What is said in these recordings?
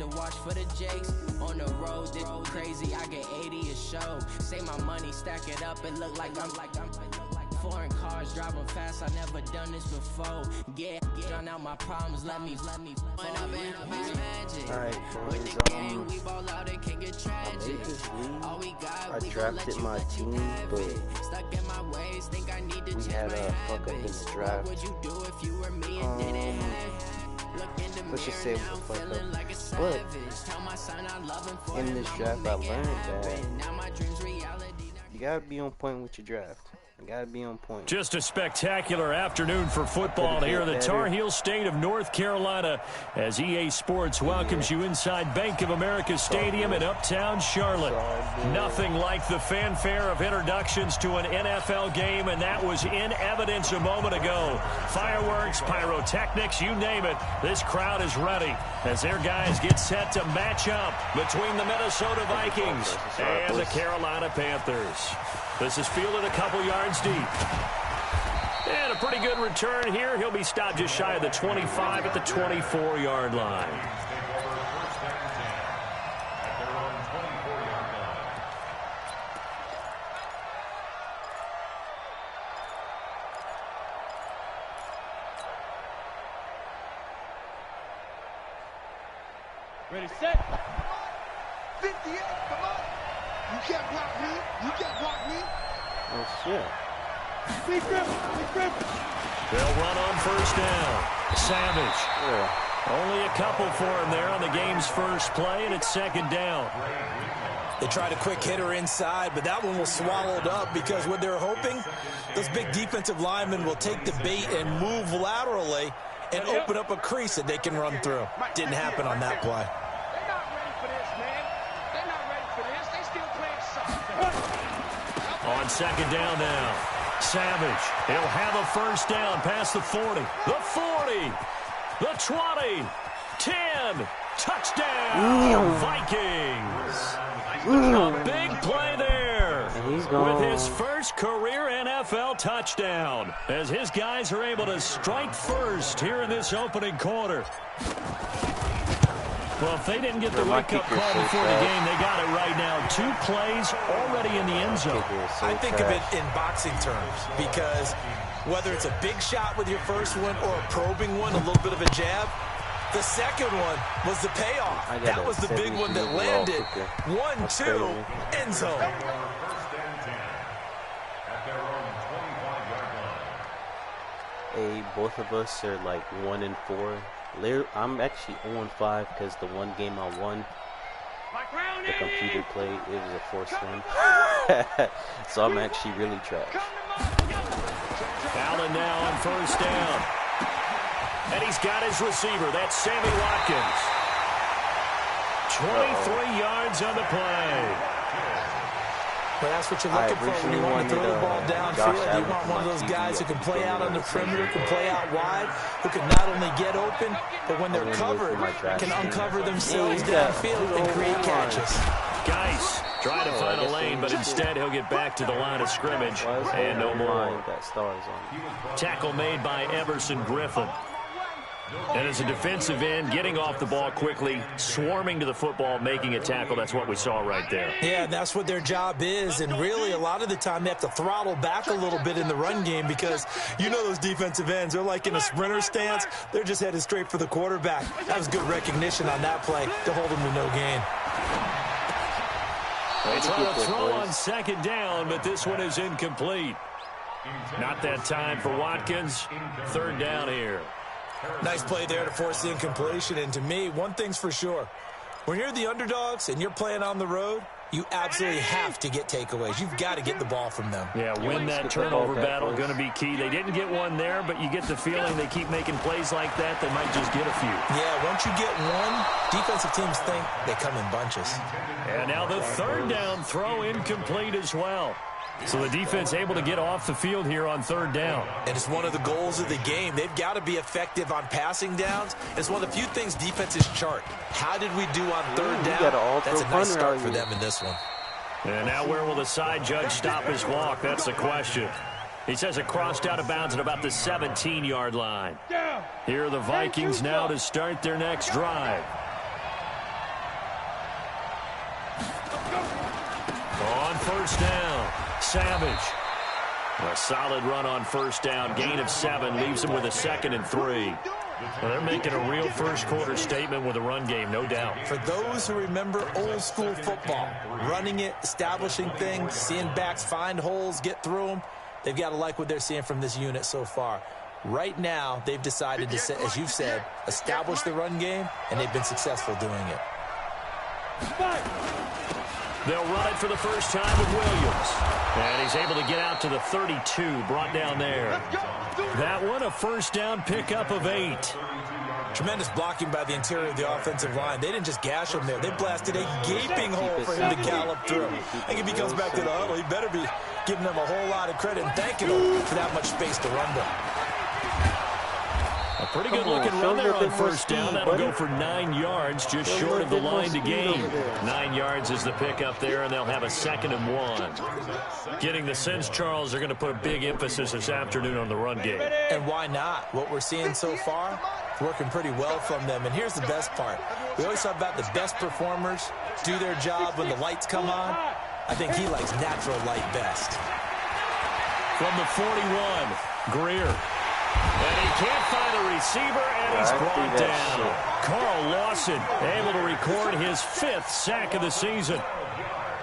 to watch for the jakes. On the road, this crazy, I get 80 a show. Say my money, stack it up, it look like I'm foreign cars, driving fast, I never done this before. Get drown out my problems, let me when I've been magic. Alright, With the gang, we ball out, it can get tragic. All we got, I we drafted my team, but stuck in my ways, think I need to we change had my a fuck up in habits. the draft. What would you do if you were me and didn't have? Let's just say it was a fuck up. But in this draft, I learned that you gotta be on point with your draft. You gotta be on point. Just a spectacular afternoon for football here in the Tar Heel state of North Carolina as EA Sports welcomes you inside Bank of America Stadium in Uptown Charlotte. Nothing like the fanfare of introductions to an NFL game, and that was in evidence a moment ago. Fireworks, pyrotechnics, you name it. This crowd is ready as their guys get set to match up between the Minnesota Vikings and the Carolina Panthers. This is fielded a couple yards deep. And a pretty good return here. He'll be stopped just shy of the 25 at the 24-yard line. Ready, set. 58, come on. You can't block me. You can't block me. Oh, shit. Big grip. They'll run on first down. Savage. Yeah. Only a couple for him there on the game's first play, and it's second down. They tried a quick hitter inside, but that one was swallowed up because what they're hoping, those big defensive linemen will take the bait and move laterally and open up a crease that they can run through. Didn't happen on that play. They're not ready for this, man. They're not ready for this. They still playing soft. On second down now, Savage. He'll have a first down past the 40, the 40, the 20, 10. Touchdown, Vikings. A big play there with his first career NFL touchdown as his guys are able to strike first here in this opening quarter. Well, if they didn't get the wake-up call before the game, they got it right now. 2 plays already in the end zone. I think of it in boxing terms because whether it's a big shot with your first one or a probing one, a little bit of a jab, the second one was the payoff. That was the big one that landed. 1-2, end zone. Hey, both of us are like 1-4. I'm actually 0-5 because the one game I won, the computer played, it was a forced win. So I'm actually really trash. Allen now on first down. And he's got his receiver. That's Sammy Watkins. 23 yards on the play. Well, that's what you're looking for when you want to throw the ball downfield. You want one of those guys who can play out on the perimeter, can play out wide, who can not only get open, but when they're covered, can uncover themselves downfield and create catches. Geis trying to find a lane, but instead he'll get back to the line of scrimmage and no more. Tackle made by Everson Griffin. And as a defensive end, getting off the ball quickly, swarming to the football, making a tackle, that's what we saw right there. Yeah, that's what their job is, and really a lot of the time they have to throttle back a little bit in the run game because you know those defensive ends, they're like in a sprinter stance, they're just headed straight for the quarterback. That was good recognition on that play to hold them to no gain. They try to throw on second down, but this one is incomplete. Not that time for Watkins. Third down here. Nice play there to force the incompletion. And to me, one thing's for sure. When you're the underdogs and you're playing on the road, you absolutely have to get takeaways. You've got to get the ball from them. Yeah, win that turnover battle, going to be key. They didn't get one there, but you get the feeling they keep making plays like that, they might just get a few. Yeah, once you get one, defensive teams think they come in bunches. And now the third down throw incomplete as well. So the defense able to get off the field here on third down. And it's one of the goals of the game. They've got to be effective on passing downs. It's one of the few things defenses chart. How did we do on third down? That's a nice start for them in this one. And now where will the side judge stop his walk? That's the question. He says it crossed out of bounds at about the 17-yard line. Here are the Vikings now to start their next drive. On first down, Savage. A solid run on first down. Gain of 7 leaves them with a 2nd and 3. Well, they're making a real first-quarter statement with a run game, no doubt. For those who remember old-school football, running it, establishing things, seeing backs find holes, get through them, they've got to like what they're seeing from this unit so far. Right now, they've decided to, as you've said, establish the run game, and they've been successful doing it. They'll run it for the first time with Williams. And he's able to get out to the 32, brought down there. That one, a first down pickup of 8. Tremendous blocking by the interior of the offensive line. They didn't just gash him there. They blasted a gaping hole for him to gallop through. I think if he comes back to the huddle, he better be giving them a whole lot of credit and thanking them for that much space to run them. A pretty good-looking run there on first down. That'll go for 9 yards, just short of the line to gain. 9 yards is the pickup there, and they'll have a 2nd and 1. Getting the sense, Charles, they're going to put a big emphasis this afternoon on the run game. And why not? What we're seeing so far, it's working pretty well from them. And here's the best part. We always talk about the best performers do their job when the lights come on. I think he likes natural light best. From the 41, Greer. And he can't find a receiver, and he's brought down. Carl Lawson able to record his 5th sack of the season.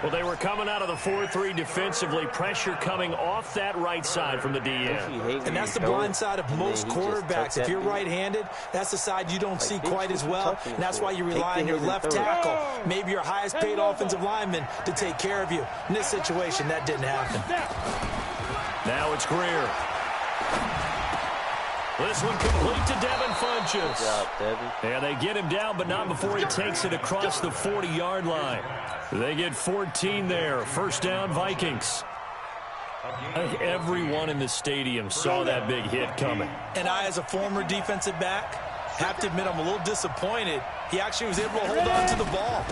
Well, they were coming out of the 4-3 defensively. Pressure coming off that right side from the DN. And that's the blind side of most quarterbacks. If you're right-handed, that's the side you don't see quite as well. And that's why you rely on your left tackle, maybe your highest-paid offensive lineman, to take care of you. In this situation, that didn't happen. Now it's Greer. This one complete to Devin Funchess. Good job, Devin. And they get him down, but not before he takes it across the 40-yard line. They get 14 there. First down, Vikings. I think everyone in the stadium saw that big hit coming. And I, as a former defensive back, have to admit I'm a little disappointed. He actually was able to hold on to the ball.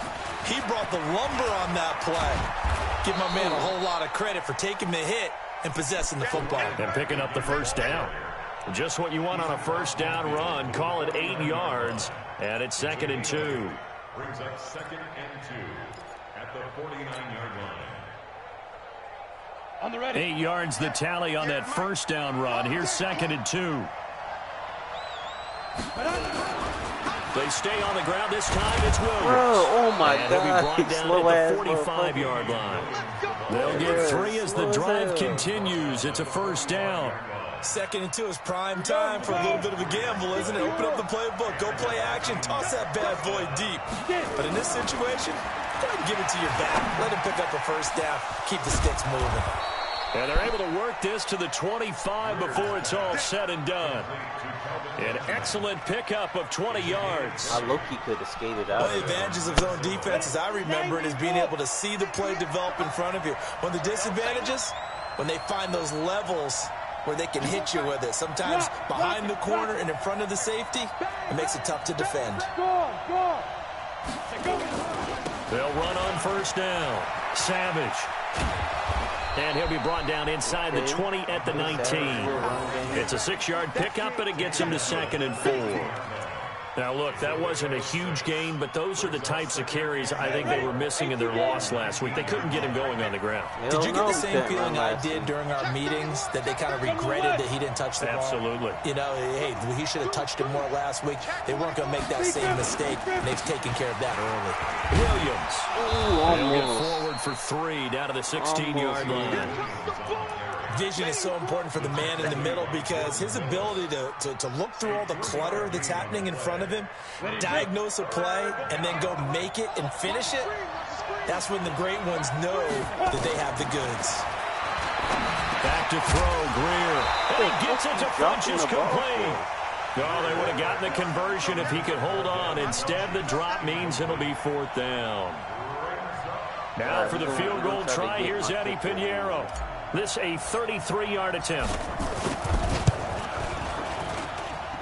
He brought the lumber on that play. Give my man a whole lot of credit for taking the hit and possessing the football. And picking up the first down. Just what you want on a first down run. Call it 8 yards, and it's 2nd and 2. Brings up 2nd and 2 at the 49-yard line. On the ready. 8 yards the tally on that first down run. Here's 2nd and 2. They stay on the ground. This time it's Williams. Oh my God. God. He'll be brought down at the 45-yard line. They'll get 3 as the drive continues. It's a first down. 2nd and 2 is prime time for a little bit of a gamble, isn't it? Open up the playbook, go play action, toss that bad boy deep. But in this situation, go ahead and give it to your back. Let him pick up a first down. Keep the sticks moving. And they're able to work this to the 25 before it's all said and done. An excellent pickup of 20 yards. I low-key could have skated out. One of the advantages of zone defense, as I remember it, is being able to see the play develop in front of you. One of the disadvantages, when they find those levels where they can hit you with it. Sometimes behind the corner and in front of the safety, it makes it tough to defend. They'll run on first down. Savage. And he'll be brought down inside the 20 at the 19. It's a 6-yard pickup, and it gets him to 2nd and 4. Now, look, that wasn't a huge gain, but those are the types of carries I think they were missing in their loss last week. They couldn't get him going on the ground. Did you get the same feeling I did during our meetings, that they kind of regretted that he didn't touch the ball? Absolutely. You know, hey, he should have touched it more last week. They weren't going to make that same mistake, and they've taken care of that early. Williams. They'll get forward for 3 down to the 16-yard line. Vision is so important for the man in the middle, because his ability to look through all the clutter that's happening in front of him, diagnose a play, and then go make it and finish it, that's when the great ones know that they have the goods. Back to throw, Greer. And he gets it to Funchess complete. Oh, they would have gotten the conversion if he could hold on. Instead, the drop means it'll be 4th down. Now for the field goal try, here's Eddie Pinheiro. This a 33-yard attempt.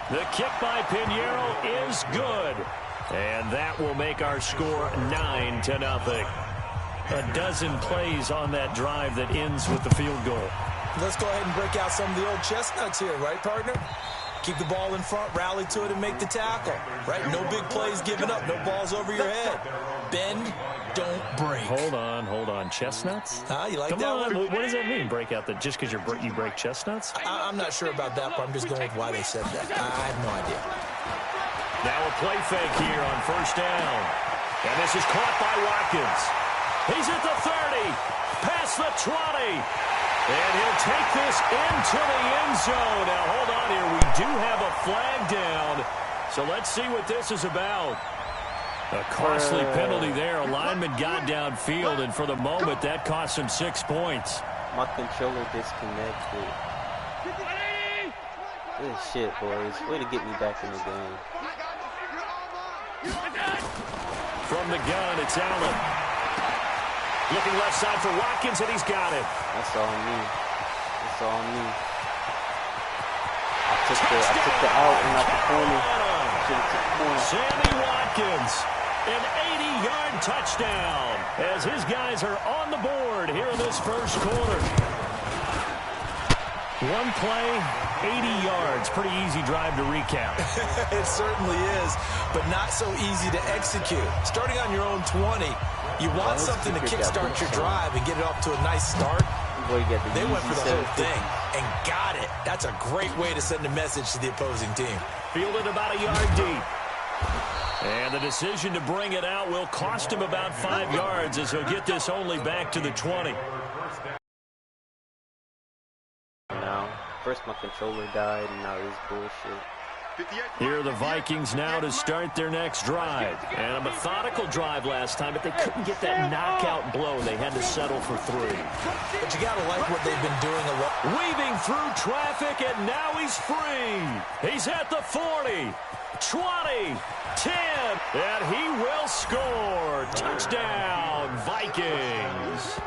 The kick by Pinheiro is good. And that will make our score 9-0. A dozen plays on that drive that ends with the field goal. Let's go ahead and break out some of the old chestnuts here, right, partner? Keep the ball in front, rally to it, and make the tackle. Right? No big plays given up. No balls over your head. Bend, don't break. Hold on. Chestnuts? You like Come that on. one? What does that mean, break out? Just because you break chestnuts? I'm not sure about that, but I'm just going with why they said that. I have no idea. Now a play fake here on first down. And this is caught by Watkins. He's at the 30, past the 20. And he'll take this into the end zone. Now, hold on here. We do have a flag down. So let's see what this is about. A costly penalty there. A lineman got downfield, and for the moment, that cost him 6 points. My controller disconnected. Good shit, boys. Way to get me back in the game. From the gun, it's Allen. Looking left side for Watkins, and he's got it. That's all me. That's all me. I took the out and not the corner. Sammy Watkins, an 80-yard touchdown, as his guys are on the board here in this first quarter. One play, 80 yards. Pretty easy drive to recap. It certainly is, but not so easy to execute. Starting on your own 20, you want something to kickstart your drive and get it off to a nice start. They went for the whole thing and got it. That's a great way to send a message to the opposing team. Fielded about a yard deep. And the decision to bring it out will cost him about 5 yards as he'll get this only back to the 20. Now, first my controller died, and now this bullshit. Here are the Vikings now to start their next drive. And a methodical drive last time, but they couldn't get that knockout blow. They had to settle for 3. But you got to like what they've been doing a lot. Weaving through traffic, and now he's free. He's at the 40, 20, 10, and he will score. Touchdown, Vikings.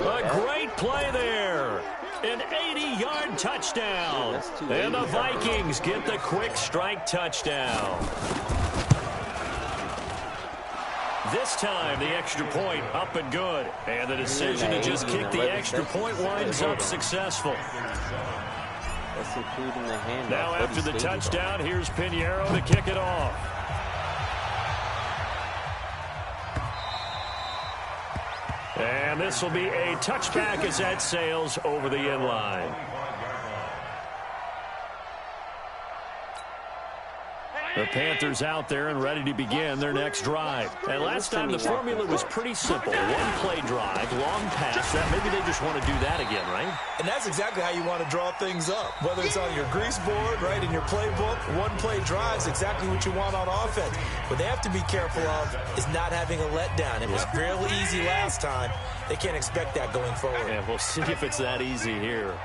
A great play there. An 80-yard touchdown. And the Vikings get the quick strike touchdown. This time, the extra point up and good. And the decision to just kick the extra point winds up successful. That's including the handoff. Now after the touchdown, here's Pinheiro to kick it off. And this will be a touchback as that sails over the end line. The Panthers out there and ready to begin their next drive. And last time the formula was pretty simple. One play drive, long pass. That maybe they just want to do that again, right? And that's exactly how you want to draw things up. Whether it's on your grease board, right, in your playbook, one play drive is exactly what you want on offense. What they have to be careful of is not having a letdown. It was real easy last time. They can't expect that going forward. And we'll see if it's that easy here.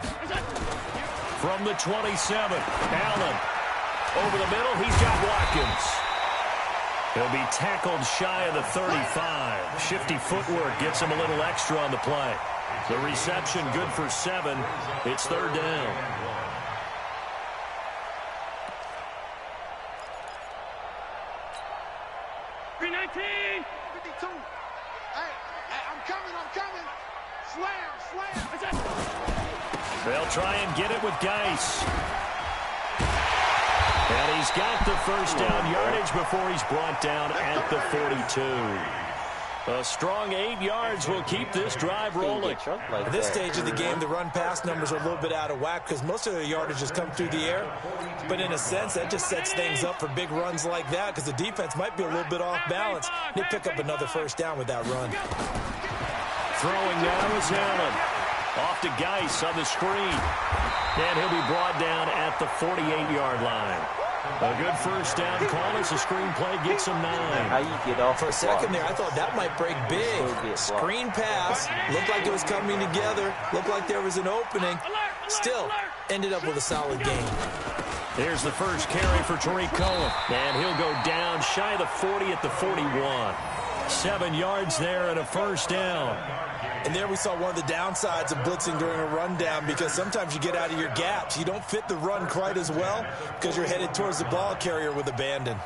From the 27, Allen. Over the middle, he's got Watkins. He'll be tackled shy of the 35. Shifty footwork gets him a little extra on the play. The reception good for 7. It's third down. Hey, I'm coming. Slam. They'll try and get it with Geis. And he's got the first down yardage before he's brought down at the 42. A strong 8 yards will keep this drive rolling. At this stage of the game, the run-pass numbers are a little bit out of whack because most of their yardage has come through the air. But in a sense, that just sets things up for big runs like that because the defense might be a little bit off balance. They pick up another first down with that run. Throwing now is Allen. Off to Geis on the screen. And he'll be brought down at the 48-yard line. A good first down call as the screenplay gets him 9. How you get off for a second there? I thought that might break big. Screen pass. Looked like it was coming together. Looked like there was an opening. Still ended up with a solid game. There's the first carry for Tariq Cohen. And he'll go down shy of the 40 at the 41. 7 yards there and a first down. And there we saw one of the downsides of blitzing during a rundown because sometimes you get out of your gaps. You don't fit the run quite as well because you're headed towards the ball carrier with abandon.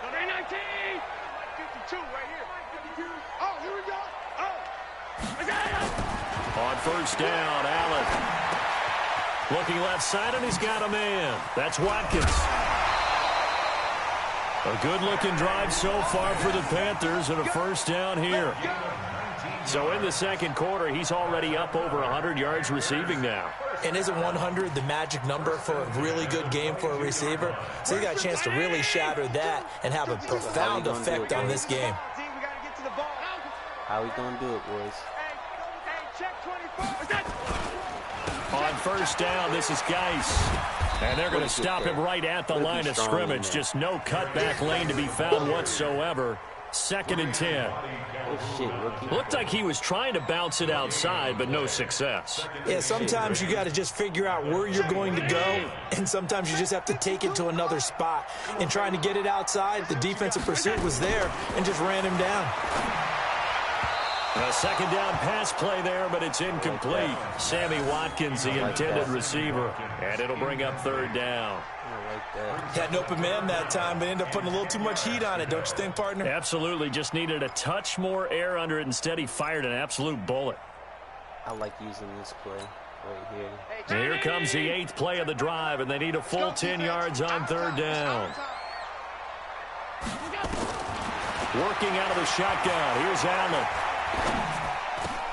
19. 52 right here. 52. Oh, here we go. Oh. On first down, Allen. Looking left side, and he's got a man. That's Watkins. A good-looking drive so far for the Panthers, and a first down here. So in the second quarter, he's already up over 100 yards receiving now. And isn't 100 the magic number for a really good game for a receiver? So he got a chance to really shatter that and have a profound effect on this game. How we gonna do it, boys? On first down, this is Geis. And they're going to stop him right at the line of scrimmage. Just no cutback lane to be found whatsoever. 2nd and 10. Oh, shit, rookie. Looked like he was trying to bounce it outside, but no success. Yeah, sometimes you got to just figure out where you're going to go, and sometimes you just have to take it to another spot. And trying to get it outside, the defensive pursuit was there and just ran him down. A second down pass play there, but it's incomplete. Sammy Watkins, the intended receiver, and it'll bring up 3rd down. Had an open man that time, but ended up putting a little too much heat on it, don't you think, partner? Absolutely. Just needed a touch more air under it. Instead, he fired an absolute bullet. I like using this play right here. Here comes the 8th play of the drive, and they need a full 10 yards on 3rd down. Working out of the shotgun. Here's Allen.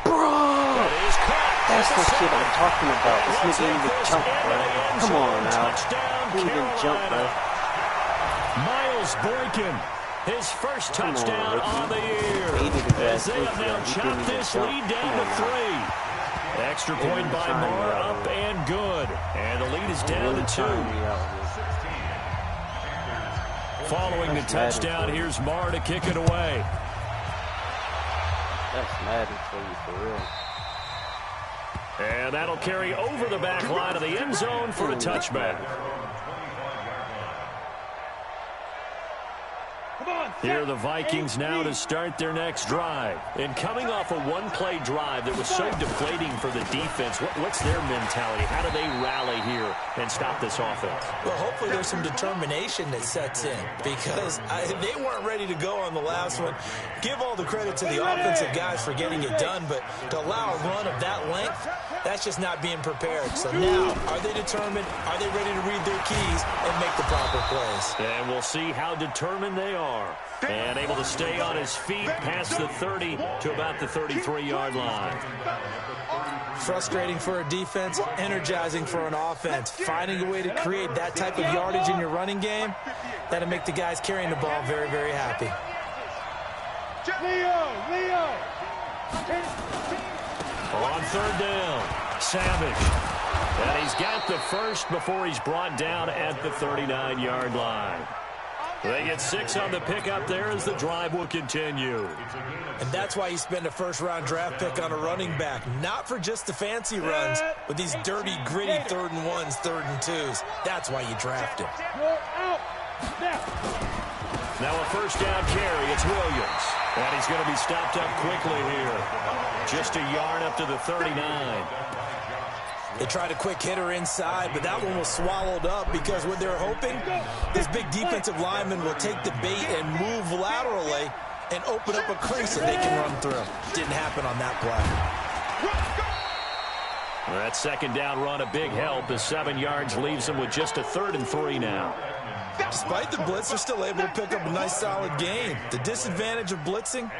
Bro! That's the shit I'm talking about. This nigga didn't even jump, bro. Come on now. He didn't even jump, bro. Miles Boykin, his first touchdown on the year. As they have now chopped this lead down to 3. Extra point by Moore, up and good. And the lead is down to 2. Following the touchdown, here's Moore to kick it away. That's Madden for you, for real. And that'll carry over the back line of the end zone for a touchback. Here are the Vikings now to start their next drive. And coming off a one-play drive that was so deflating for the defense, what's their mentality? How do they rally here and stop this offense? Well, hopefully there's some determination that sets in because they weren't ready to go on the last one. Give all the credit to the offensive guys for getting it done, but to allow a run of that length, that's just not being prepared. So now, are they determined? Are they ready to read their keys and make the proper plays? And we'll see how determined they are. And able to stay on his feet past the 30 to about the 33-yard line. Frustrating for a defense, energizing for an offense. Finding a way to create that type of yardage in your running game, that'll make the guys carrying the ball very, very happy. Leo! On 3rd down, Savage. And he's got the first before he's brought down at the 39-yard line. They get 6 on the pickup there as the drive will continue. And that's why you spend a first-round draft pick on a running back. Not for just the fancy runs, but these dirty, gritty 3rd and 1s, 3rd and 2s. That's why you draft him. Now a first down carry. It's Williams. And he's going to be stopped up quickly here. Just a yard up to the 39. They tried a quick hitter inside, but that one was swallowed up because what they're hoping, this big defensive lineman will take the bait and move laterally and open up a crease that they can run through. Didn't happen on that play. That second down run, a big help as 7 yards leaves them with just a 3rd and 3 now. Despite the blitz, they're still able to pick up a nice, solid gain. The disadvantage of blitzing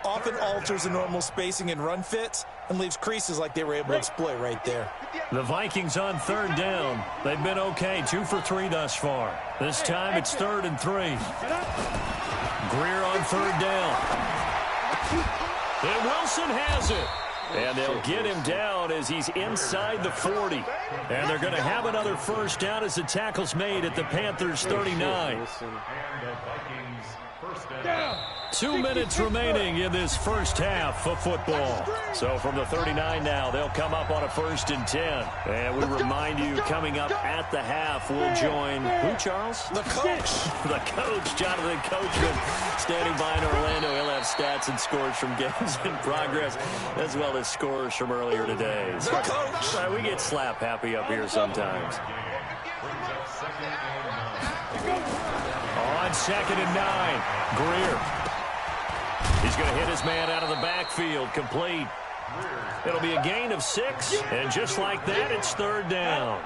often alters the normal spacing and run fits and leaves creases like they were able to exploit right there. The Vikings on 3rd down. They've been okay, 2 for 3 thus far. This time it's 3rd and 3. Greer on 3rd down. And Wilson has it. And they'll get him down as he's inside the 40. And they're going to have another first down as the tackle's made at the Panthers' 39. 2 minutes remaining in this first half of football. So from the 39 now, they'll come up on a 1st and 10. And we remind you, coming up at the half, we'll join who, Charles? The coach. The coach, Jonathan Coachman, standing by in Orlando. He'll have stats and scores from games in progress, as well as scores from earlier today. The coach. We get slap happy up here sometimes. On 2nd and 9, Greer. He's going to hit his man out of the backfield, complete. It'll be a gain of 6, and just like that, it's 3rd down.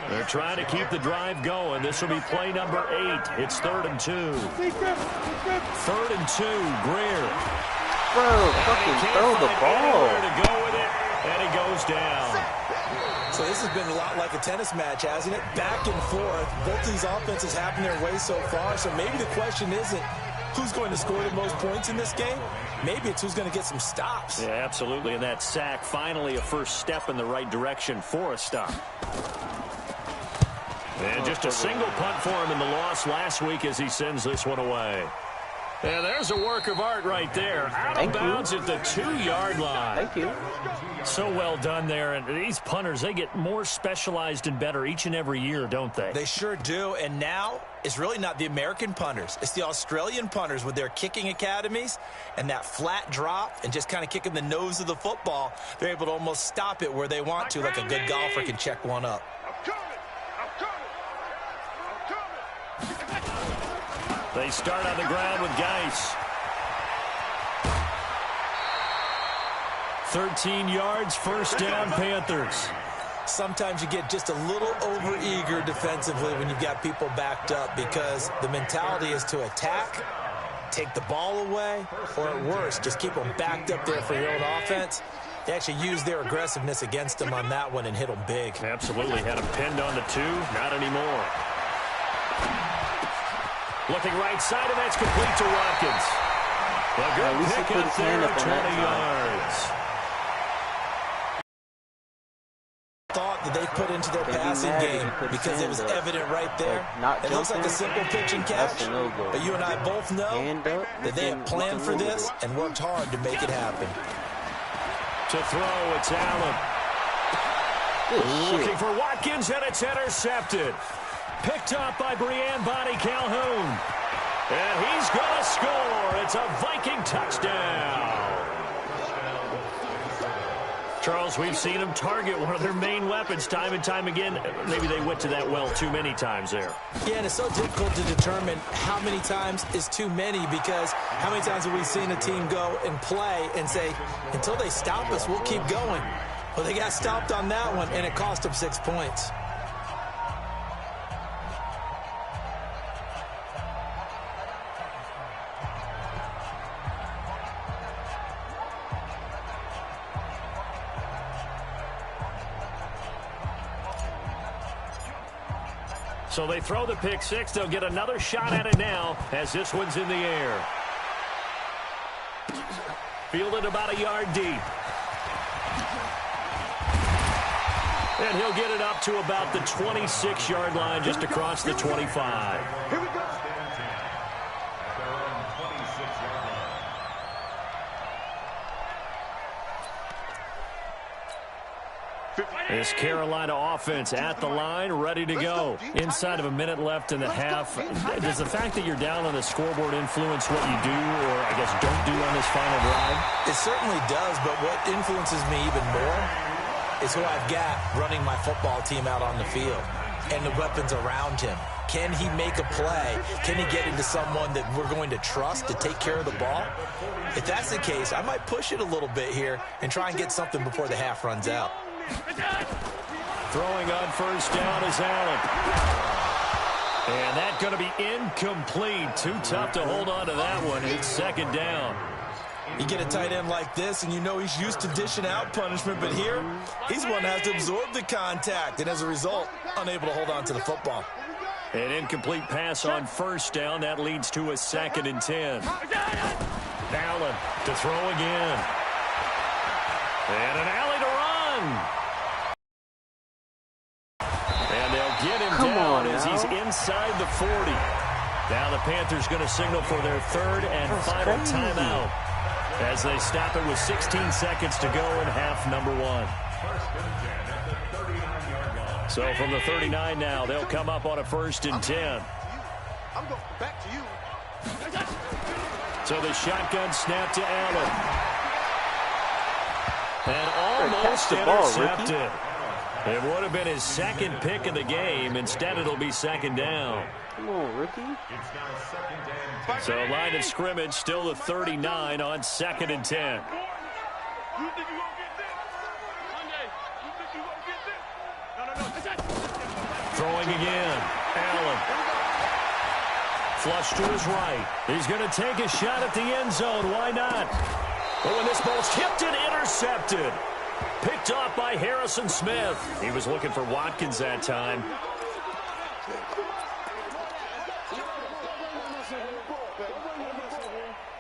They're trying to keep the drive going. This will be play number 8. It's 3rd and 2. 3rd and 2, Greer. Bro, fucking throw the ball. To go with it, and it goes down. So this has been a lot like a tennis match, hasn't it? Back and forth. Both these offenses having their way so far. So maybe the question isn't who's going to score the most points in this game. Maybe it's who's going to get some stops. Yeah, absolutely. And that sack, finally a first step in the right direction for a stop. And just a single punt for him in the loss last week as he sends this one away. And there's a work of art right there. Out of bounds at the 2-yard line. Thank you. So well done there. And these punters, they get more specialized and better each and every year, don't they? They sure do. And now it's really not the American punters. It's the Australian punters with their kicking academies and that flat drop and just kind of kicking the nose of the football. They're able to almost stop it where they want to, like a good golfer can check one up. They start on the ground with Geis. 13 yards, first down, Panthers. Sometimes you get just a little over-eager defensively when you've got people backed up because the mentality is to attack, take the ball away, or at worst, just keep them backed up there for your own offense. They actually used their aggressiveness against them on that one and hit them big. Absolutely. Had them pinned on the 2. Not anymore. Looking right side, and that's complete to Watkins. A good pick up there at 20 yards. Thought that they put into their passing game because it was evident right there. It looks like a simple pitch and catch, but you and I both know that they have planned for this and worked hard to make it happen. To throw, it's Allen. Looking for Watkins, and it's intercepted. Picked up by Brian Bonnie Calhoun. And he's going to score. It's a Viking touchdown. Charles, we've seen them target one of their main weapons time and time again. Maybe they went to that well too many times there. Yeah, and it's so difficult to determine how many times is too many because how many times have we seen a team go and play and say, until they stop us, we'll keep going. Well, they got stopped on that one, and it cost them 6 points. So they throw the pick 6. They'll get another shot at it now as this one's in the air. Fielded about a yard deep. And he'll get it up to about the 26-yard line just across the 25. Here we go. This Carolina offense at the line, ready to go. Inside of a minute left in the half. Does the fact that you're down on the scoreboard influence what you do or, I guess, don't do on this final drive? It certainly does, but what influences me even more is who I've got running my football team out on the field and the weapons around him. Can he make a play? Can he get into someone that we're going to trust to take care of the ball? If that's the case, I might push it a little bit here and try and get something before the half runs out. Throwing on first down is Allen. And that's going to be incomplete. Too tough to hold on to that one. It's second down. You get a tight end like this, and you know he's used to dishing out punishment, but here, he's one that has to absorb the contact, and as a result, unable to hold on to the football. An incomplete pass on first down. That leads to a 2nd and 10. Allen to throw again. And an alley to run. And they'll get him down as he's inside the 40. Now the Panthers going to signal for their 3rd and final timeout as they stop it with 16 seconds to go in half number 1. So from the 39 now, they'll come up on a 1st and 10. I'm going back to you. So the shotgun snap to Allen. And almost intercepted. It would have been his 2nd pick of the game. Instead, it'll be 2nd down. Come on, rookie. So line of scrimmage, still the 39 on 2nd and 10. You think you gonna get this? Monday, you think you gonna get this? No. Throwing again. Allen. Flush to his right. He's going to take a shot at the end zone. Why not? Oh, and this ball's tipped and intercepted. Picked off by Harrison Smith. He was looking for Watkins that time.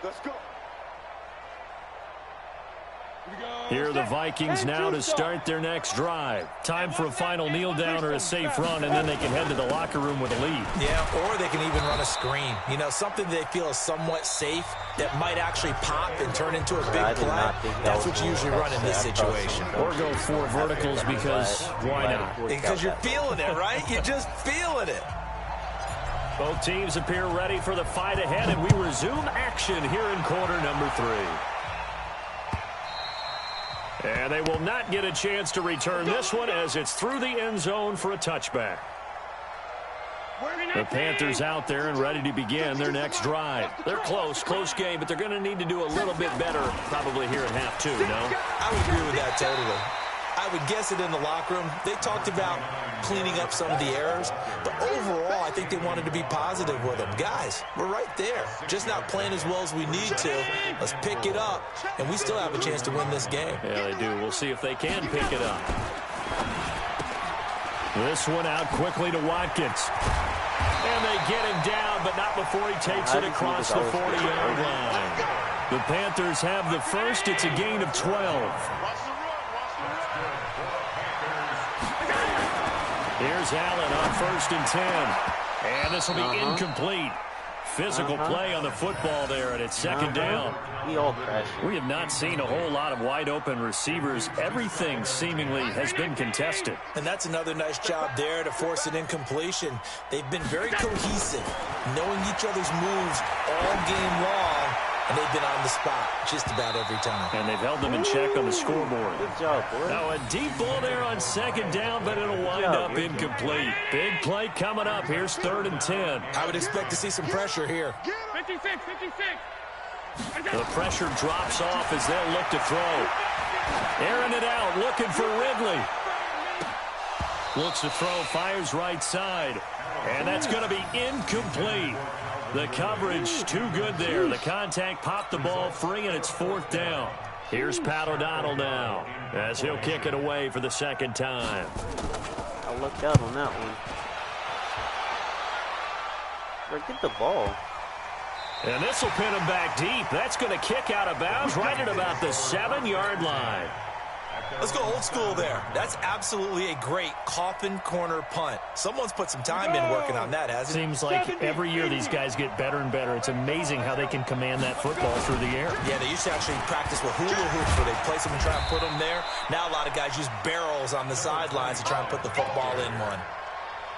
Let's go. Here are the Vikings now to start their next drive. Time for a final kneel down or a safe run, and then they can head to the locker room with a lead. Yeah, or they can even run a screen. You know, something they feel is somewhat safe that might actually pop and turn into a big play. That's what you usually run in this situation. Or go 4 verticals because why not? Because you're feeling it, right? You're just feeling it. Both teams appear ready for the fight ahead, and we resume action here in quarter number 3. And they will not get a chance to return this one as it's through the end zone for a touchback. The Panthers out there and ready to begin their next drive. They're close game, but they're going to need to do a little bit better probably here in half 2, no? I would agree with that totally. I would guess it in the locker room. They talked about cleaning up some of the errors, but overall, I think they wanted to be positive with them. Guys, we're right there. Just not playing as well as we need to. Let's pick it up, and we still have a chance to win this game. Yeah, they do. We'll see if they can pick it up. This one out quickly to Watkins. And they get him down, but not before he takes it across the 40-yard line. The Panthers have the first. It's a gain of 12. Here's Allen on 1st and 10. And this will be incomplete. Physical play on the football there, and it's 2nd down. We have not seen a whole lot of wide-open receivers. Everything seemingly has been contested. And that's another nice job there to force an incompletion. They've been very cohesive, knowing each other's moves all game long, and they've been on the spot just about every time. And they've held them in check on the scoreboard. Good job, boy. Now a deep ball there on 2nd down, but it'll wind up incomplete. Big play coming up. Here's 3rd and 10. I would expect to see some pressure here. 56. The pressure drops off as they'll look to throw. Airing it out, looking for Ridley. Looks to throw, fires right side. And that's going to be incomplete. The coverage too good there. The contact popped the ball free, and it's 4th down. Here's Pat O'Donnell now as he'll kick it away for the 2nd time. I lucked out on that one. Bro, get the ball. And this will pin him back deep. That's going to kick out of bounds right at about the 7-yard line. Let's go old school there. That's absolutely a great coffin corner punt. Someone's put some time in working on that, hasn't it? Seems like every year these guys get better and better. It's amazing how they can command that football through the air. Yeah, they used to actually practice with hula hoops where they place them and try and put them there. Now a lot of guys use barrels on the sidelines to try and put the football in one.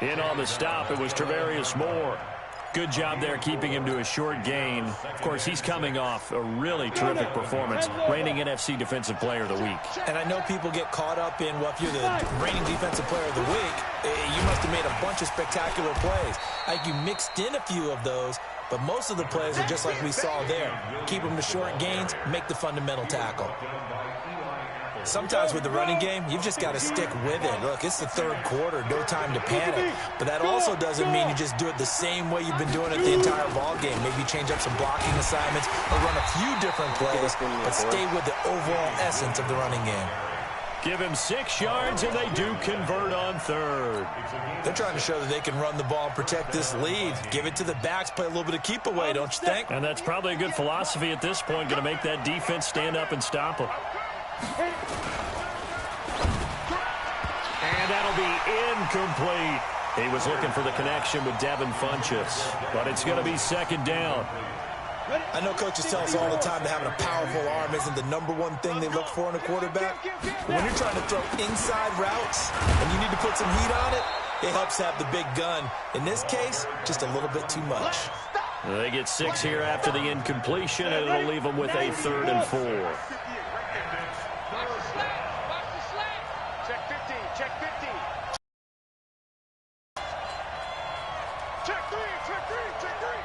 In on the stop, it was Travarius Moore. Good job there keeping him to a short gain. Of course, he's coming off a really terrific performance, reigning NFC Defensive Player of the Week. And I know people get caught up in, well, if you're the reigning Defensive Player of the Week, you must have made a bunch of spectacular plays. Like you mixed in a few of those, but most of the plays are just like we saw there. Keep them to short gains, make the fundamental tackle. Sometimes with the running game, you've just got to stick with it. Look, it's the 3rd quarter, no time to panic. But that also doesn't mean you just do it the same way you've been doing it the entire ball game. Maybe change up some blocking assignments or run a few different plays, but stay with the overall essence of the running game. Give him 6 yards, and they do convert on 3rd. They're trying to show that they can run the ball and protect this lead. Give it to the backs, play a little bit of keep away, don't you think? And that's probably a good philosophy at this point, going to make that defense stand up and stop them. And that'll be incomplete. He was looking for the connection with Devin Funchess, but it's going to be 2nd down. I know coaches tell us all the time that having a powerful arm isn't the #1 thing they look for in a quarterback. But when you're trying to throw inside routes and you need to put some heat on it, it helps have the big gun. In this case, just a little bit too much. They get 6 here after the incompletion, and it'll leave them with a 3rd and 4. Check 15. Check 15. Check 3. Check 3. Check 3.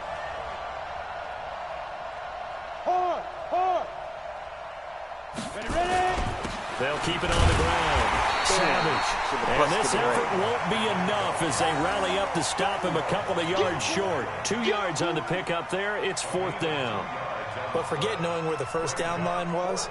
Hard. Ready. They'll keep it on the ground. Savage. And this effort won't be enough as they rally up to stop him a couple of yards short. 2 yards on the pickup there. It's 4th down. But forget knowing where the first down line was.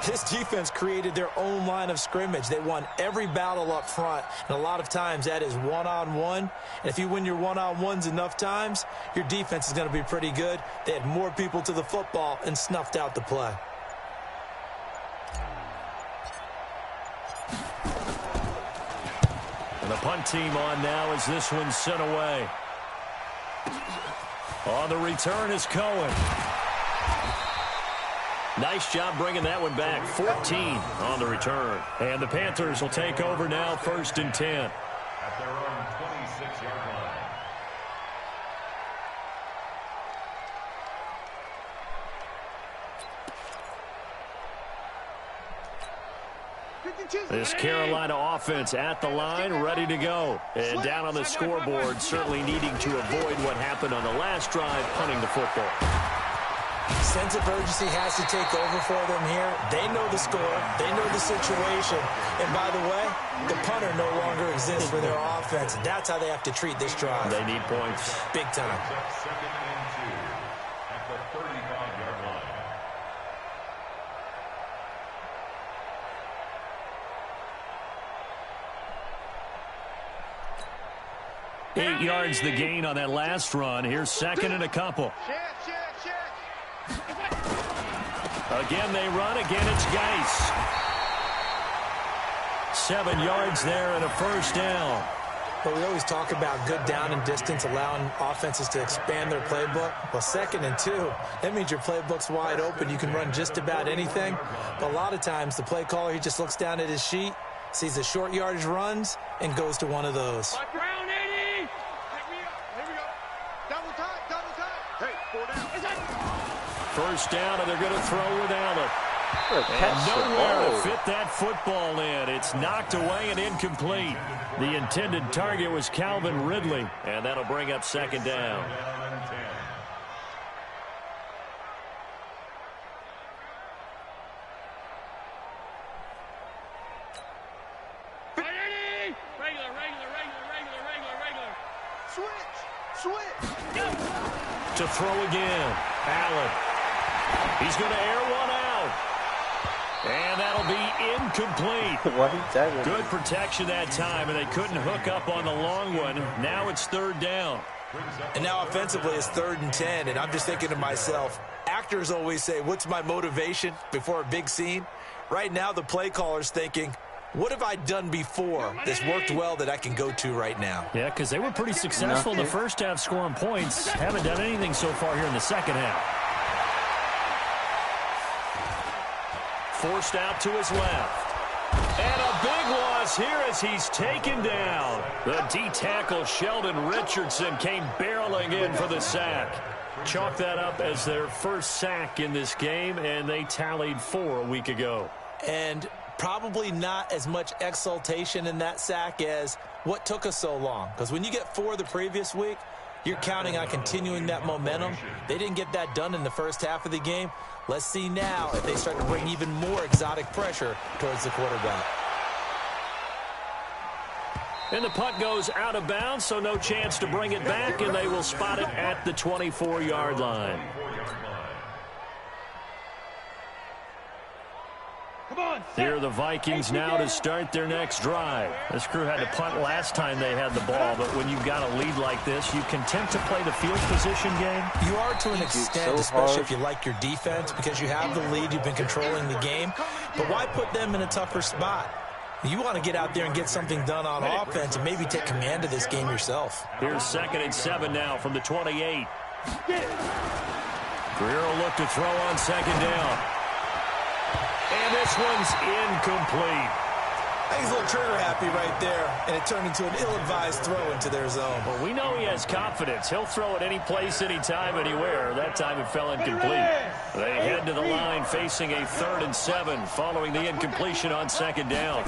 This defense created their own line of scrimmage. They won every battle up front, and a lot of times that is one-on-one. And if you win your one-on-ones enough times, your defense is going to be pretty good. They had more people to the football and snuffed out the play. And the punt team on now as this one's sent away. On the return is Cohen. Nice job bringing that one back. 14 on the return. And the Panthers will take over now, 1st and 10. At their own 26-yard line. This Carolina offense at the line, ready to go. And down on the scoreboard, certainly needing to avoid what happened on the last drive, punting the football. Sense of urgency has to take over for them here. They know the score. They know the situation. And by the way, the punter no longer exists for their offense. That's how they have to treat this drive. They need points. Big time. 2nd and 2 at the 35-yard line. 8 yards the gain on that last run. Here's 2nd and a couple. Again, they run. Again, it's Geis. 7 yards there and a 1st down. But we always talk about good down and distance, allowing offenses to expand their playbook. Well, 2nd and 2, that means your playbook's wide open. You can run just about anything. But a lot of times, the play caller, he just looks down at his sheet, sees the short yardage runs, and goes to one of those. Here we go. Double time. Hey, 4 down. 1st down, and they're going to throw with Allen. And nowhere to fit that football in. It's knocked away and incomplete. The intended target was Calvin Ridley, and that'll bring up 2nd down. Switch. To throw again. Allen. He's going to air one out. And that'll be incomplete. Good protection that time, and they couldn't hook up on the long one. Now it's 3rd down. And now offensively it's 3rd and 10, and I'm just thinking to myself, actors always say, what's my motivation before a big scene? Right now the play caller's thinking, what have I done before that's worked well that I can go to right now? Yeah, because they were pretty successful in the first half scoring points. Haven't done anything so far here in the second half. Forced out to his left. And a big loss here as he's taken down. The D-tackle Sheldon Richardson came barreling in for the sack. Chalk that up as their first sack in this game, and they tallied 4 a week ago. And probably not as much exultation in that sack as what took us so long. Because when you get 4 the previous week, you're counting on continuing that momentum. They didn't get that done in the first half of the game. Let's see now if they start to bring even more exotic pressure towards the quarterback. And the punt goes out of bounds, so no chance to bring it back, and they will spot it at the 24-yard line. Here are the Vikings now to start their next drive. This crew had to punt last time they had the ball, but when you've got a lead like this, you content to play the field position game? You are to an extent, especially if you like your defense, because you have the lead, you've been controlling the game. But why put them in a tougher spot? You want to get out there and get something done on offense and maybe take command of this game yourself. Here's 2nd and 7 now from the 28. Greer will look to throw on 2nd down. And this one's incomplete. He's a little trigger happy right there, and it turned into an ill-advised throw into their zone. Well, we know he has confidence. He'll throw it any place, anytime, anywhere. That time it fell incomplete. They head to the line facing a 3rd and 7 following the incompletion on 2nd down.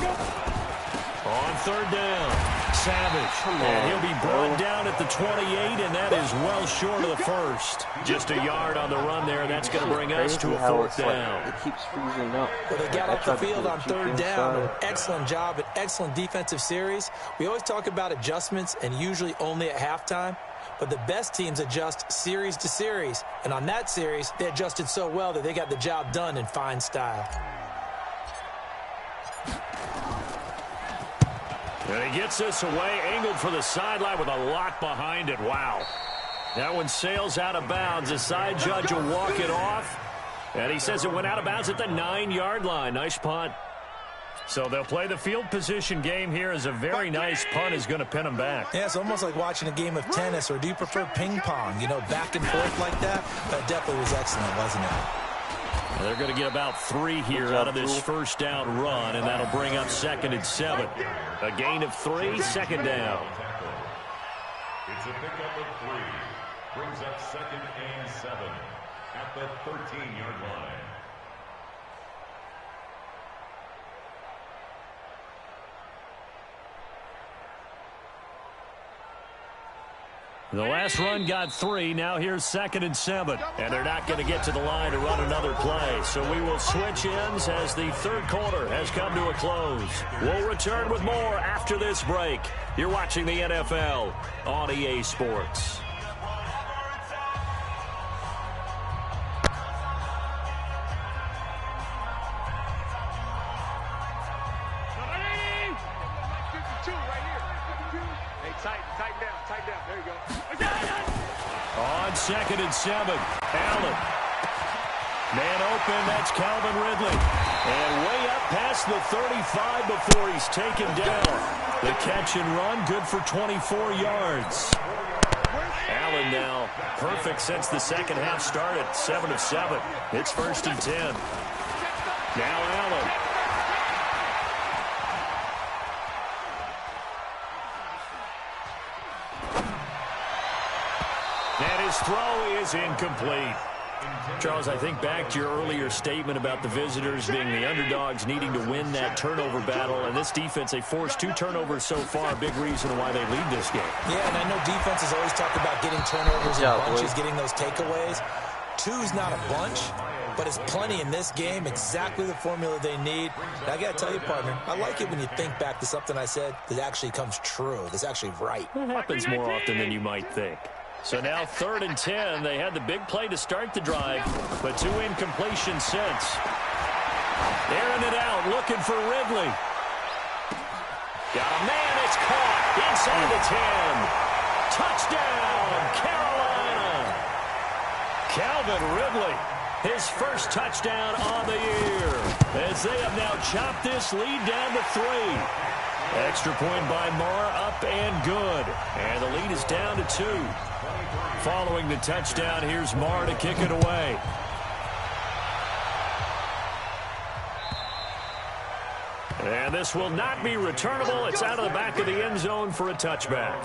On third down, Savage. And he'll be brought down at the 28, and that is well short of the first. Just a yard on the run there. That's going to bring us to a fourth down. It keeps freezing up. Well, they got off the field on third down. An excellent job, an excellent defensive series. We always talk about adjustments, and usually only at halftime. But the best teams adjust series to series. And on that series, they adjusted so well that they got the job done in fine style. And he gets this away, angled for the sideline with a lot behind it. Wow. That one sails out of bounds. The side judge will walk it off. And he says it went out of bounds at the 9-yard line. Nice punt. So they'll play the field position game here as a very nice punt is going to pin them back. Yeah, it's almost like watching a game of tennis, or do you prefer ping pong? You know, back and forth like that? That definitely was excellent, wasn't it? They're going to get about 3 here out of this first down run, and that'll bring up 2nd and 7. A gain of 3, 2nd down. It's a pickup of 3. Brings up 2nd and 7 at the 13-yard line. The last run got 3. Now here's 2nd and 7. And they're not going to get to the line to run another play. So we will switch ends as the third quarter has come to a close. We'll return with more after this break. You're watching the NFL on EA Sports. Tighten down. There you go. On 2nd and 7, Allen. Man open, that's Calvin Ridley. And way up past the 35 before he's taken down. The catch and run, good for 24 yards. Allen now perfect since the second half started, 7 of 7. It's 1st and 10. Now Allen. And his throw is incomplete. Charles, I think back to your earlier statement about the visitors being the underdogs needing to win that turnover battle. And this defense, they forced 2 turnovers so far, a big reason why they lead this game. Yeah, and I know defenses always talk about getting turnovers in bunches, getting those takeaways. 2's not a bunch, but it's plenty in this game, exactly the formula they need. And I got to tell you, partner, I like it when you think back to something I said that actually comes true, that's actually right. That happens more often than you might think. So now 3rd and 10. They had the big play to start the drive, but 2 incompletions since. Airing it out, looking for Ridley. Got a man, it's caught inside the 10. Touchdown, Carolina. Calvin Ridley, his first touchdown on the year, as they have now chopped this lead down to 3. Extra point by Marr, up and good. And the lead is down to 2. Following the touchdown, here's Marr to kick it away. And this will not be returnable. It's out of the back of the end zone for a touchback.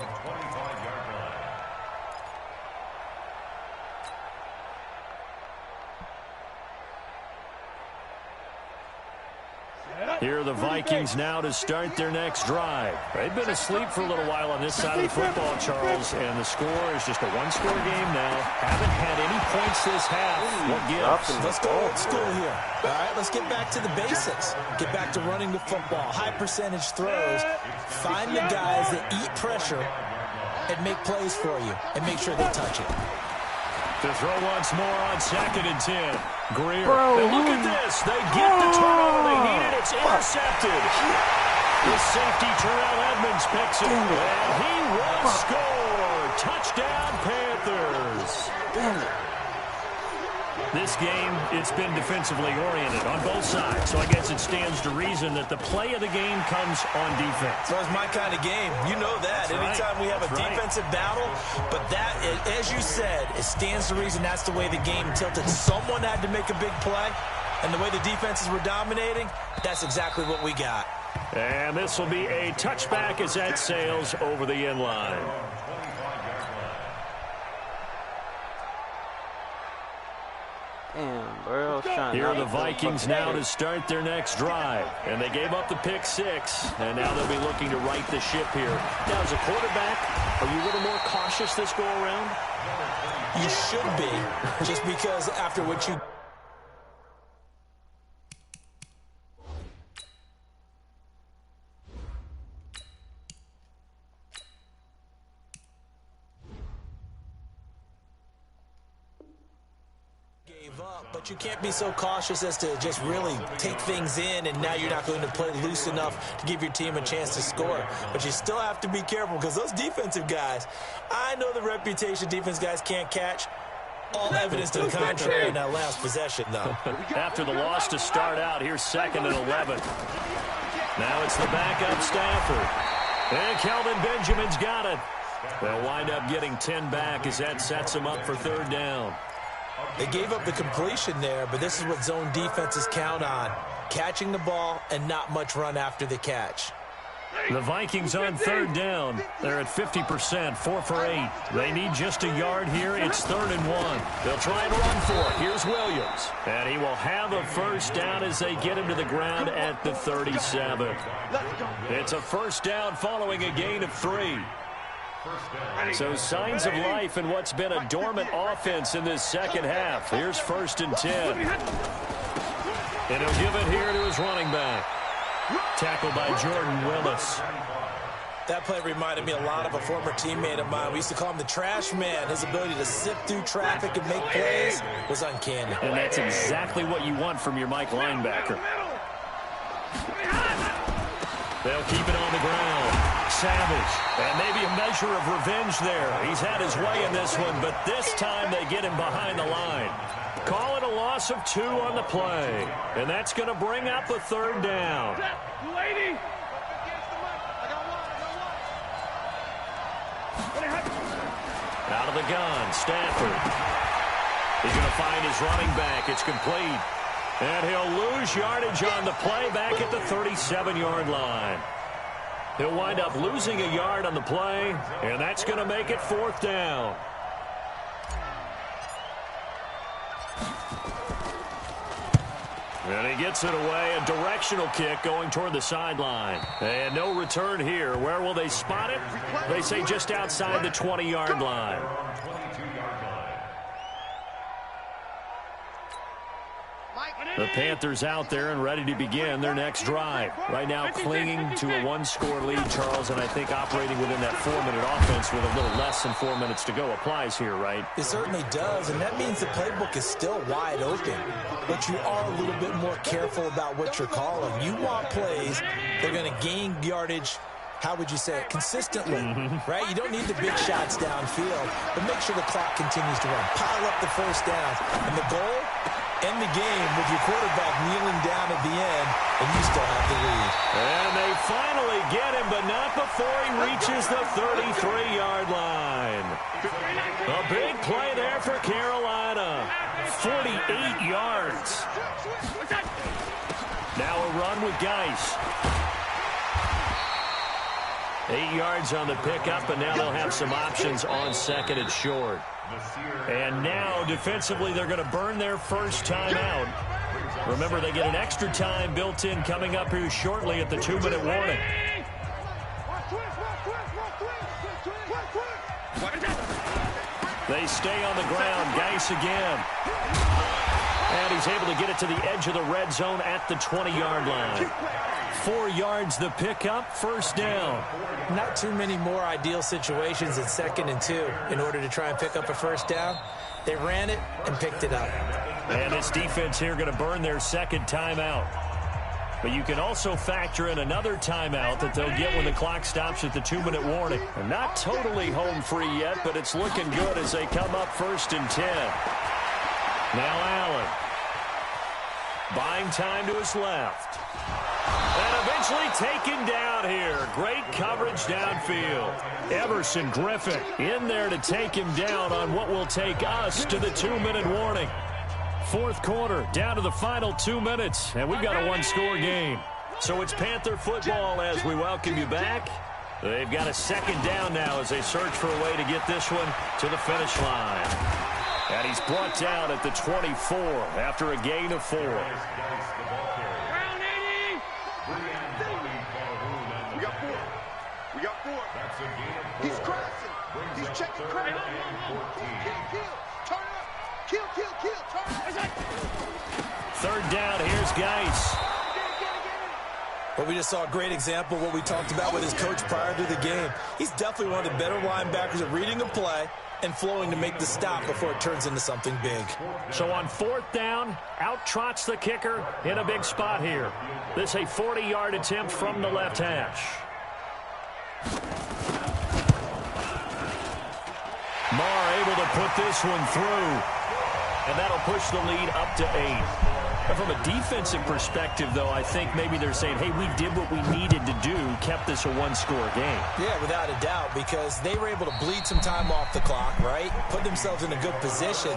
Here are the Vikings now to start their next drive. They've been asleep for a little while on this side of the football, Charles, and the score is just a 1-score game now. Haven't had any points this half. What gives? Let's go old school here. All right, let's get back to the basics. Get back to running the football, high percentage throws. Find the guys that eat pressure and make plays for you and make sure they touch it. To throw once more on 2nd and 10. Greer. And look at this. They get the turnover they needed. It's intercepted. The safety, Terrell Edmonds, picks it. And he will score. Touchdown, Panthers. This game, it's been defensively oriented on both sides. So I guess it stands to reason that the play of the game comes on defense. Well, it's my kind of game. You know that. Anytime we have a defensive battle, but that, as you said, it stands to reason that's the way the game tilted. Someone had to make a big play, and the way the defenses were dominating, that's exactly what we got. And this will be a touchback as that sails over the end line. Damn, bro. Here are the Vikings now to start their next drive. And they gave up the pick 6, and now they'll be looking to right the ship here. Now, as a quarterback, are you a little more cautious this go-around? You should be, just because after what you... But you can't be so cautious as to just really take things in, and now you're not going to play loose enough to give your team a chance to score. But you still have to be careful because those defensive guys, I know the reputation defense guys can't catch. All evidence to the contrary in that last possession, though. After the loss to start out, here's 2nd and 11. Now it's the backup Stafford. And Kelvin Benjamin's got it. They'll wind up getting 10 back as that sets them up for 3rd down. They gave up the completion there, but this is what zone defenses count on. Catching the ball and not much run after the catch. The Vikings on 3rd down. They're at 50%, 4 for 8. They need just a yard here. It's 3rd and 1. They'll try and run for it. Here's Williams. And he will have a 1st down as they get him to the ground at the 37. It's a 1st down following a gain of 3. So signs of life in what's been a dormant offense in this 2nd half. Here's 1st and 10. And he'll give it here to his running back. Tackled by Jordan Willis. That play reminded me a lot of a former teammate of mine. We used to call him the trash man. His ability to sift through traffic and make plays was uncanny. And that's exactly what you want from your Mike linebacker. They'll keep it on the ground. Savage. And maybe a measure of revenge there. He's had his way in this one, but this time they get him behind the line. Call it a loss of 2 on the play. And that's going to bring up a 3rd down. Out of the gun, Stafford. He's going to find his running back. It's complete. And he'll lose yardage on the play back at the 37-yard line. He'll wind up losing a yard on the play, and that's going to make it 4th down. And he gets it away, a directional kick going toward the sideline. And no return here. Where will they spot it? They say just outside the 20-yard line. The Panthers out there and ready to begin their next drive. Right now clinging to a 1-score lead, Charles, and I think operating within that 4-minute offense with a little less than 4 minutes to go applies here, right? It certainly does, and that means the playbook is still wide open. But you are a little bit more careful about what you're calling. You want plays that are going to gain yardage, how would you say it, consistently, right? You don't need the big shots downfield, but make sure the clock continues to run. Pile up the 1st down, and the goal, end the game with your quarterback kneeling down at the end, and you still have the lead. And they finally get him, but not before he reaches the 33-yard line. A big play there for Carolina. 48 yards. Now a run with Geis. 8 yards on the pickup, and now they'll have some options on 2nd and short. And now, defensively, they're going to burn their 1st time out. Remember, they get an extra time built in coming up here shortly at the 2-minute warning. They stay on the ground. Geis again. And he's able to get it to the edge of the red zone at the 20-yard line. 4 yards the pickup, 1st down. Not too many more ideal situations in 2nd and 2 in order to try and pick up a 1st down. They ran it and picked it up. And this defense here going to burn their 2nd timeout. But you can also factor in another timeout that they'll get when the clock stops at the 2-minute warning. And not totally home free yet, but it's looking good as they come up 1st and 10. Now Allen. Buying time to his left. And eventually taken down here. Great coverage downfield. Everson Griffin in there to take him down on what will take us to the 2-minute warning. 4th quarter, down to the final 2 minutes, and we've got a 1-score game. So it's Panther football as we welcome you back. They've got a 2nd down now as they search for a way to get this one to the finish line. And he's brought down at the 24 after a gain of 4. Round 80. We got 4. We got 4. That's a gain of 4. He's crossing. He's checking crash. Kill. Turn up. Kill. Turn up. Third down, here's Geis. Well, we just saw a great example of what we talked about with his coach prior to the game. He's definitely one of the better linebackers at reading a play and flowing to make the stop before it turns into something big. So on 4th down, out trots the kicker in a big spot here. This a 40-yard attempt from the left hash. Marr able to put this one through. And that'll push the lead up to 8. From a defensive perspective, though, I think maybe they're saying, hey, we did what we needed to do, kept this a one-score game. Yeah, without a doubt, because they were able to bleed some time off the clock, right? Put themselves in a good position,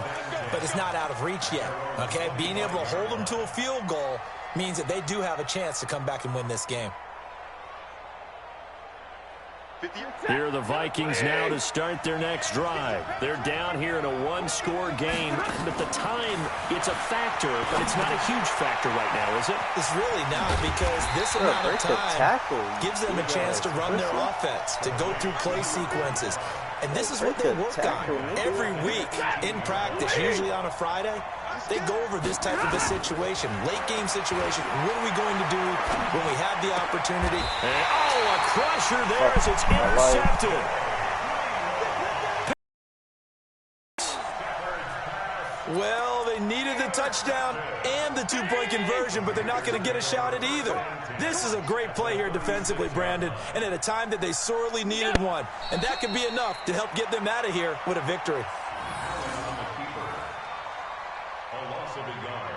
but it's not out of reach yet, okay? Being able to hold them to a field goal means that they do have a chance to come back and win this game. Here are the Vikings now to start their next drive. They're down here in a one-score game. At the time, it's a factor, but it's not a huge factor right now, is it? It's really not, because this amount of time gives them a chance to run their offense, to go through play sequences. And this is what they work on every week in practice, usually on a Friday. They go over this type of a situation, late-game situation. What are we going to do when we have the opportunity? And, a crusher there as it's intercepted. Well, they needed the touchdown and the two-point conversion, but they're not going to get a shot at either. This is a great play here defensively, Brandon, and at a time that they sorely needed one. And that could be enough to help get them out of here with a victory. Of a yard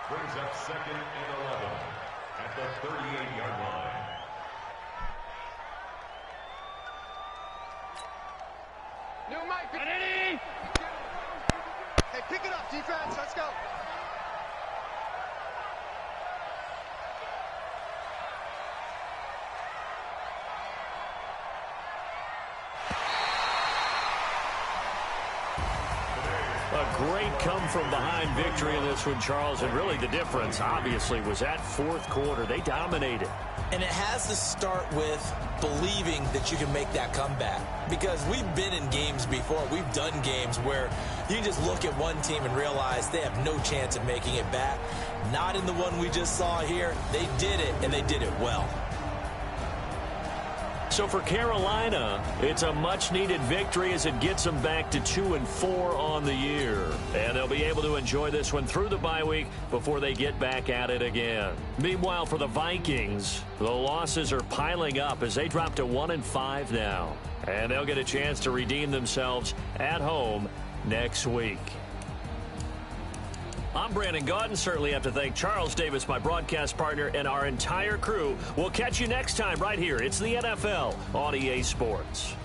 brings up 2nd and 11 at the 38-yard line. New Mike. Hey, pick it up, defense. Let's go. A great come-from-behind victory in this one, Charles. And really the difference, obviously, was that 4th quarter. They dominated. And it has to start with believing that you can make that comeback. Because we've been in games before. We've done games where you can just look at one team and realize they have no chance of making it back. Not in the one we just saw here. They did it, and they did it well. So for Carolina, it's a much-needed victory as it gets them back to 2-4 on the year. And they'll be able to enjoy this one through the bye week before they get back at it again. Meanwhile, for the Vikings, the losses are piling up as they drop to 1-5 now. And they'll get a chance to redeem themselves at home next week. I'm Brandon Gaudin. Certainly have to thank Charles Davis, my broadcast partner, and our entire crew. We'll catch you next time right here. It's the NFL on EA Sports.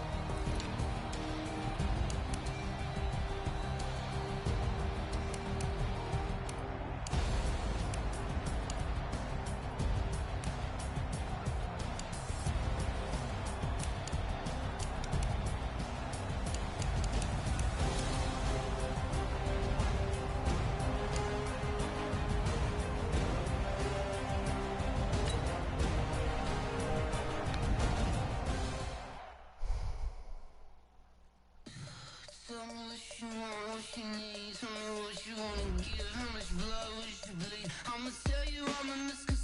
Tell me what you wanna give, how much blood would you bleed? I'ma tell you I'm a